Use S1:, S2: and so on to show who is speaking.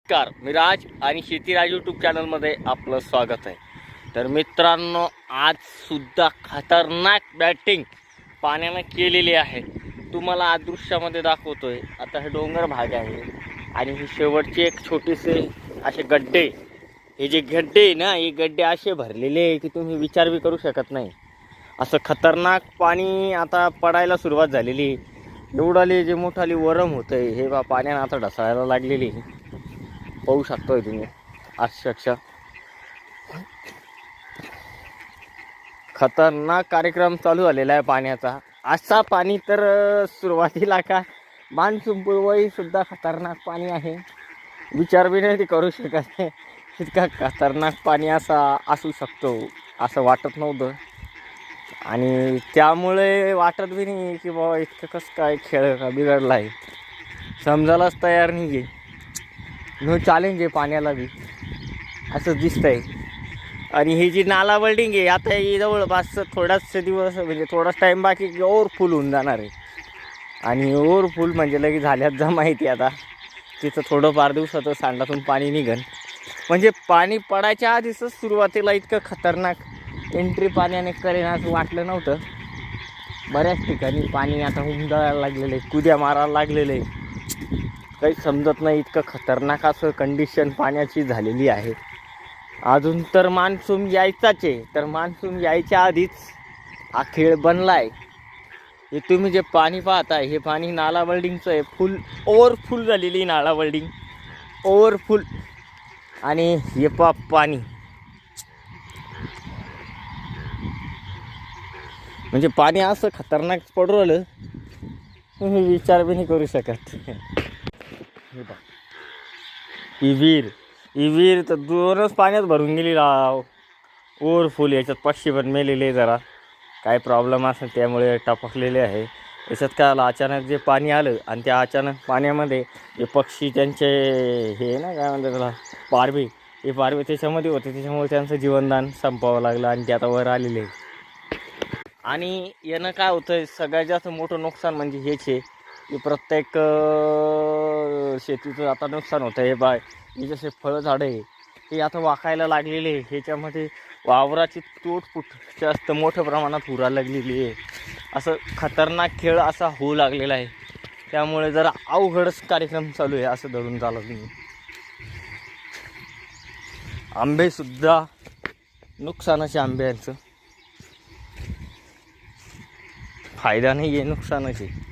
S1: नमस्कार, मी राज आणि शेतीराज यूट्यूब चॅनलमध्ये आपलं स्वागत आहे. तर मित्रांनो, आज सुद्धा खतरनाक बॅटिंग पाण्यानं केलेली आहे. तुम्हाला आज दृश्यामध्ये दाखवतोय. आता हे डोंगर भाग आहे आणि हे शेवटचे एक छोटेसे असे गड्डे, हे जे गड्डे आहे ना, हे गड्डे असे भरलेले आहे की तुम्ही विचार बी करू शकत नाही. असं खतरनाक पाणी आता पडायला सुरुवात झालेली. एवढाले जे मोठाली वरम होतंय हे बा पाण्यानं आता ढसायला लागलेली. पाहू शकतोय तुम्ही. अक्षरशः खतरनाक कार्यक्रम चालू झालेला आहे पाण्याचा. असा पाणी तर सुरुवातीला का मान्सून पूर्वही सुद्धा खतरनाक पाणी आहे. विचार बी नाही करू शकत इतका खतरनाक पाणी असा असू शकतो असं वाटत नव्हतं. आणि त्यामुळे वाटत बी नाही की बाबा इतकं कसं काय खेळ का बिघडला आहे, समजायलाच तयार नाही आहे. नो चॅलेंज आहे पाण्याला बी असं दिसतंय. आणि ही जी नाला बिल्डिंग आहे आता ही जवळपास थोडाच दिवस म्हणजे थोडाच टाईम बाकी ओव्हरफुल होऊन जाणार आहे. आणि ओव्हरफुल म्हणजे लगेच झाल्यात जा माहिती. आता तिथं थोडंफार दिवसातच सांडातून पाणी निघन. म्हणजे पाणी पडायच्या आधीच सुरुवातीला इतकं खतरनाक एंट्री पाण्याने करेन असं वाटलं नव्हतं. बऱ्याच ठिकाणी पाणी आता हुंदळायला लागलेलं आहे, कुद्या मारायला लागलेलं आहे. काही समजत नाही, इतकं खतरनाक असं कंडिशन पाण्याची झालेली आहे. अजून तर मान्सून यायचाच आहे. तर मान्सून यायच्या आधीच हा खेळ बनला आहे. हे तुम्ही जे पाणी पाहताय हे पाणी नाला बिल्डिंगचं आहे. फुल ओव्हरफुल झालेली नाला बिल्डिंग, ओव्हरफुल. आणि हे पाणी म्हणजे पाणी असं खतरनाक पडू राहिलं तुम्ही विचार बी नाही करू शकत. ही विहीर तर दोनच पाण्यात भरून गेली राव, ओव्हरफुल. याच्यात पक्षी पण मेलेले जरा काय प्रॉब्लेम असेल त्यामुळे टपकलेले आहे. याच्यात काय आलं, अचानक जे पाणी आलं आणि त्या अचानक पाण्यामध्ये जे पक्षी त्यांचे हे ना काय म्हणतात त्याला पारवे, हे पारवे त्याच्यामध्ये होते. त्याच्यामुळे त्यांचं जीवनदान संपावं लागलं आणि ते आता वर आलेले आहे. आणि यानं काय होतं, सगळ्यात जास्त मोठं नुकसान म्हणजे हेच आहे की प्रत्येक शेतीचं आता नुकसान होतं. हे बाय हे जसे फळं झाडं आहे ते आता वाकायला लागलेले आहे. ह्याच्यामध्ये वावराची तोडफूट जास्त मोठ्या प्रमाणात उरायला लागलेली आहे. असं खतरनाक खेळ असा होऊ लागलेला आहे. त्यामुळे जरा अवघडच कार्यक्रम चालू आहे असं धरून चालू तुम्ही. आंबेसुद्धा नुकसानाचे आंब्यांचं, फायदा नाही आहे, नुकसानच आहे.